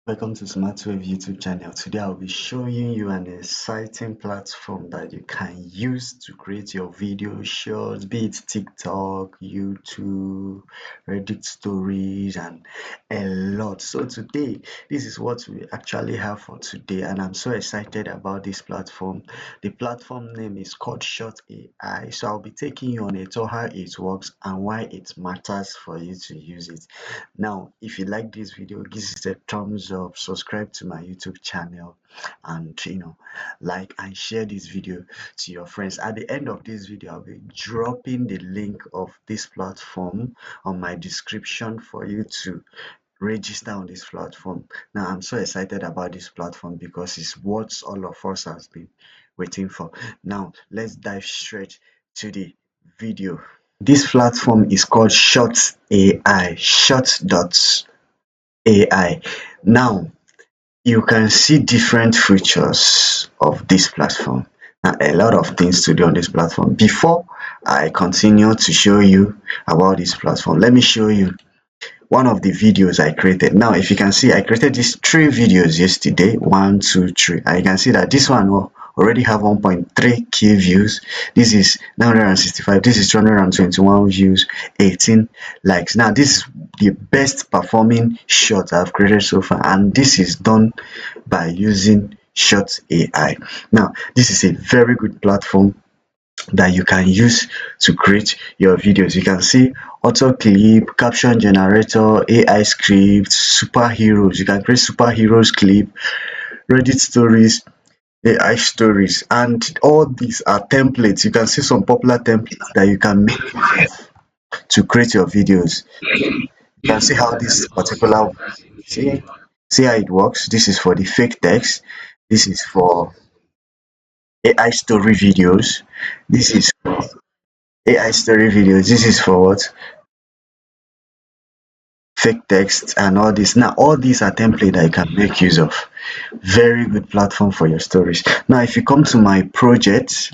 Welcome to SmartWave YouTube channel. Today I'll be showing you an exciting platform that you can use to create your video shorts, be it TikTok, YouTube, Reddit stories, and a lot. So today, this is what we actually have for today, and I'm so excited about this platform. The platform name is called ShortAI. So I'll be taking you on a tour how it works and why it matters for you to use it. Now, if you like this video, give it a thumbs up, subscribe to my YouTube channel, and like and share this video to your friends. At the end of this video, I'll be dropping the link of this platform on my description for you to register on this platform. Now, I'm so excited about this platform because it's what all of us has been waiting for. Now, let's dive straight to the video. This platform is called ShortAI, Short.ai. Now, you can see different features of this platform. Now, a lot of things to do on this platform. Before I continue to show you about this platform, let me show you one of the videos I created. Now, if you can see, I created these 3 videos yesterday, 1, 2, 3. And you can see that this one will already have 1.3k views. This is 965. This is 221 views, 18 likes. Now, this is the best performing shot I've created so far, and this is done by using Short AI. Now, this is a very good platform that you can use to create your videos. You can see auto clip, caption generator, AI script, superheroes. You can create superheroes clip, Reddit stories, AI stories, and all these are templates. You can see some popular templates that you can make to create your videos. You can see how this particular see how it works. This is for the fake text. This is for AI story videos. This is AI story videos. This is for what? Fake text and all this. Now, all these are templates that you can make use of. Very good platform for your stories. Now, if you come to my project,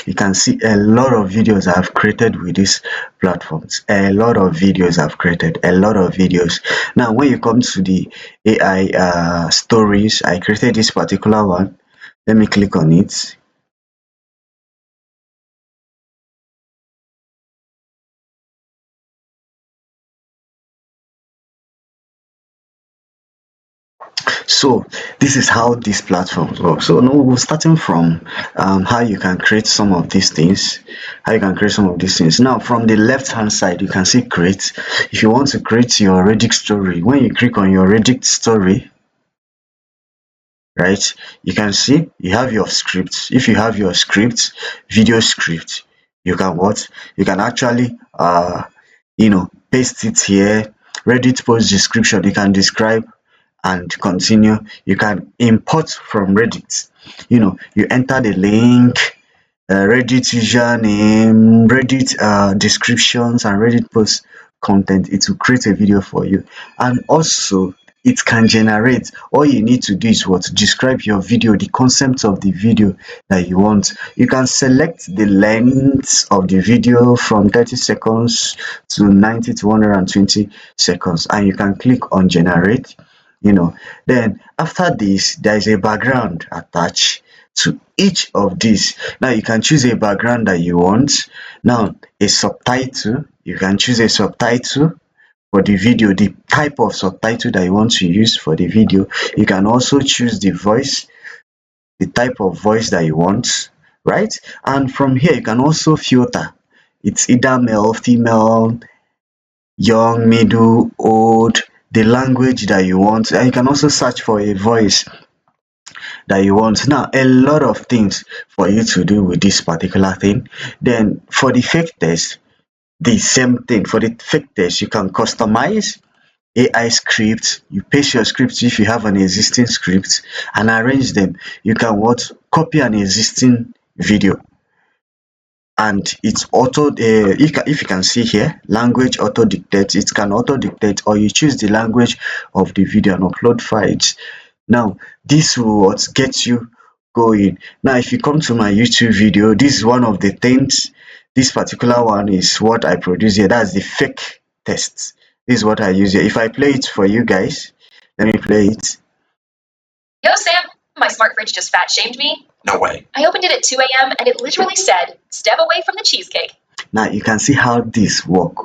you can see a lot of videos I've created with these platforms. A lot of videos I've created, a lot of videos. Now, when you come to the AI stories, I created this particular one. Let me click on it. So this is how these platforms work. So now we're starting from how you can create some of these things. Now, from the left hand side, you can see create. If you want to create your Reddit story, when you click on your Reddit story, right, you can see you have your script. If you have your script, video script, you can what? You can actually paste it here. Reddit post description, you can describe and continue. You can import from Reddit. You enter the link, Reddit username, Reddit descriptions, and Reddit post content. It will create a video for you. And also, it can generate. All you need to do is what? Describe your video, the concept of the video that you want. You can select the length of the video from 30 seconds to 90 to 120 seconds, and you can click on generate. Then after this, there is a background attached to each of these. Now you can choose a background that you want. Now, a subtitle, you can choose a subtitle for the video, the type of subtitle that you want to use for the video. You can also choose the voice, the type of voice that you want, right? And from here, you can also filter. It's either male, female, young, middle, old, the language that you want, and you can also search for a voice that you want. Now, a lot of things for you to do with this particular thing. Then for the fake test, the same thing. For the fake test, you can customize AI scripts. You paste your scripts if you have an existing script and arrange them. You can what? Copy an existing video, and it's auto if you can see here, language auto dictate. It can auto dictate, or you choose the language of the video and upload files. Now, this will what get you going. Now, if you come to my YouTube video, this is one of the things. This particular one is what I produce here. That's the fake test. This is what I use here. If I play it for you guys, let me play it. Yo, Sam, my smart fridge just fat shamed me. No way. I opened it at 2 a.m. and it literally said, step away from the cheesecake. Now you can see how this work.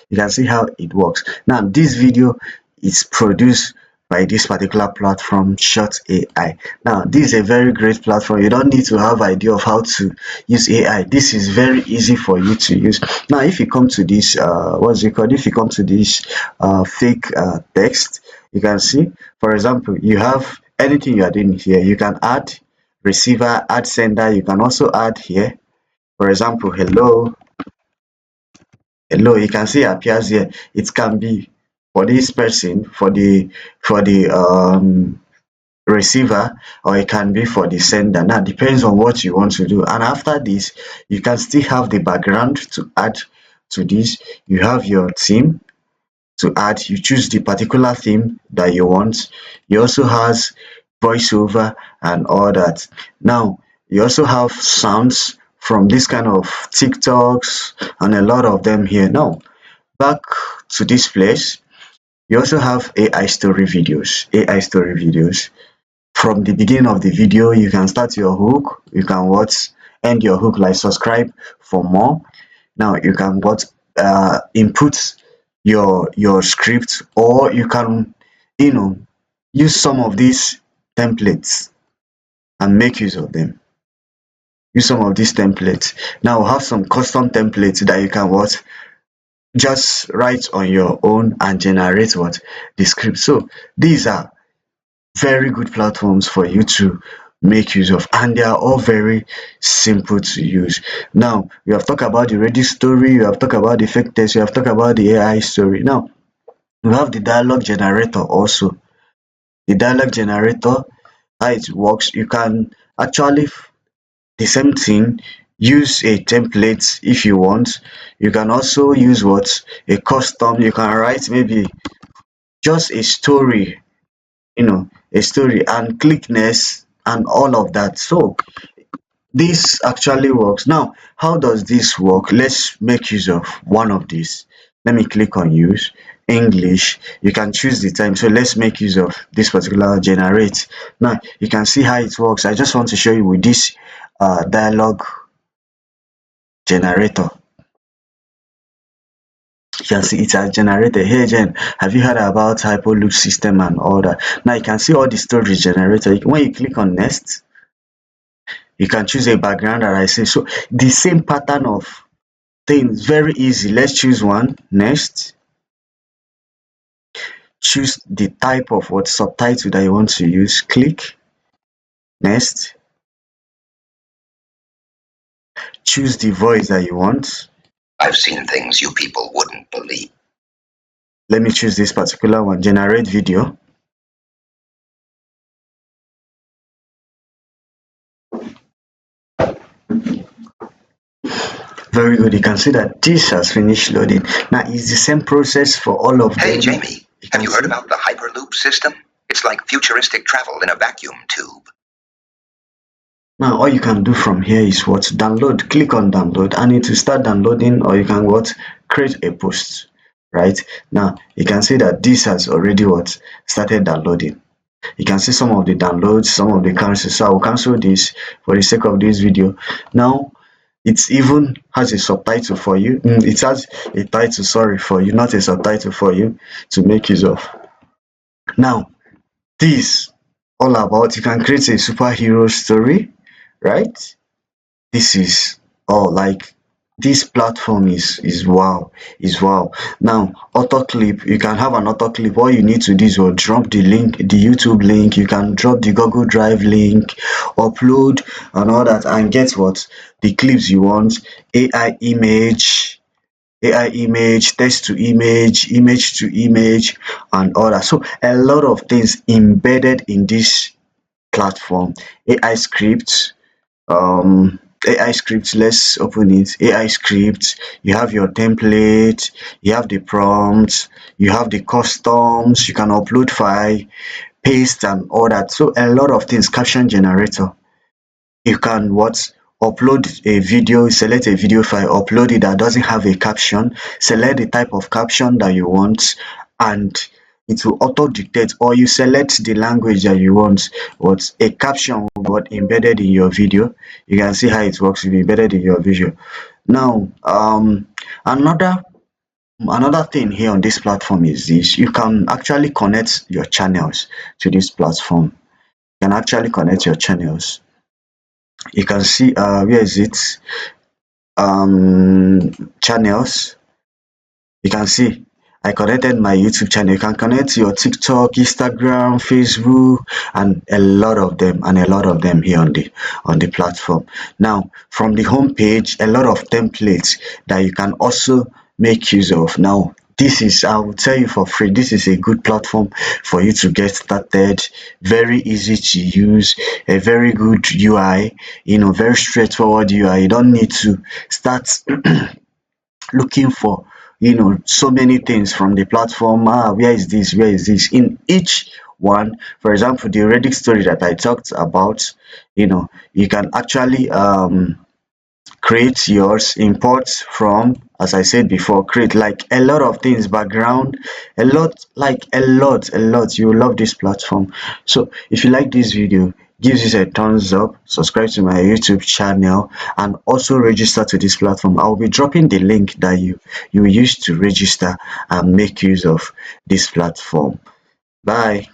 You can see how it works. Now this video is produced by this particular platform, ShortAI. Now this is a very great platform. You don't need to have idea of how to use AI. This is very easy for you to use. Now if you come to this what's it called, if you come to this fake text, you can see, for example, you have anything you are doing here. You can add receiver, add sender. You can also add here, for example, hello. You can see it appears here. It can be for this person, for the receiver, or it can be for the sender. Now depends on what you want to do. And after this, you can still have the background to add to this. You have your theme to add. You choose the particular theme that you want. You also has voiceover and all that. Now you also have sounds from this kind of TikToks and a lot of them here. Now back to this place, you also have AI story videos. AI story videos. From the beginning of the video, you can start your hook. You can what end your hook, like subscribe for more. Now you can what input your script, or you can use some of these templates and make use of them. Use some of these templates. Now we have some custom templates that you can what just write on your own and generate what the script. So these are very good platforms for you to make use of, and they are all very simple to use. Now we have talked about the Reddit story, we have talked about the fake text, we have talked about the AI story. Now we have the dialogue generator also. The dialogue generator, how it works, you can actually the same thing, use a template if you want. You can also use what a custom. You can write maybe just a story, a story and click next and all of that. So this actually works. Now how does this work? Let's make use of one of these. Let me click on use English. You can choose the time. So let's make use of this particular generate. Now you can see how it works. I just want to show you with this dialogue generator. You can see it has generated. Hey Jen, have you heard about hyperloop system and all that? Now you can see all the stories generated. When you click on next, you can choose a background that I say. So the same pattern of things, very easy. Let's choose one. Next, choose the type of what subtitle that you want to use. Click next, choose the voice that you want. I've seen things you people wouldn't believe. Let me choose this particular one, generate video. Very good. You can see that this has finished loading. Now it's the same process for all of them. Hey, Jamie, have you heard about the Hyperloop system? It's like futuristic travel in a vacuum tube. Now all you can do from here is what? Download. Click on download and it will start downloading, or you can what? Create a post. Right now you can see that this has already what? Started downloading. You can see some of the downloads, some of the cancels. So I will cancel this for the sake of this video. Now it even has a subtitle for you. It has a title, sorry, for you, not a subtitle for you to make use of. Now this all about, you can create a superhero story, right? This is all, like, this platform is wow, is wow. Now auto clip, you can have an auto clip. All you need to do is drop the link, the YouTube link. You can drop the Google Drive link, upload and all that, and get what the clips you want. AI image, text to image, image to image, and all that. So a lot of things embedded in this platform. AI scripts, AI scripts, let's open it. AI scripts, you have your template, you have the prompts, you have the customs, you can upload file, paste and all that. So a lot of things. Caption generator, you can what upload a video, select a video file, upload it that doesn't have a caption, select the type of caption that you want, and it will auto dictate, or you select the language that you want, but a caption will be embedded in your video. You can see how it works, will be embedded in your video. Now another thing here on this platform is this: you can actually connect your channels to this platform. You can actually connect your channels. You can see where is it, channels. You can see I connected my YouTube channel. You can connect your TikTok, Instagram, Facebook, and a lot of them, here on the platform. Now, from the home page, a lot of templates that you can also make use of. Now, this is, I will tell you for free, this is a good platform for you to get started. Very easy to use, a very good UI, very straightforward UI. You don't need to start looking for so many things from the platform. Where is this, in each one. For example, the Reddit story that I talked about, you can actually create yours, import from, as I said before, create like a lot of things, background, a lot, like a lot. You will love this platform. So if you like this video, give this a thumbs up, subscribe to my YouTube channel, and also register to this platform. I'll be dropping the link that you use to register and make use of this platform. Bye.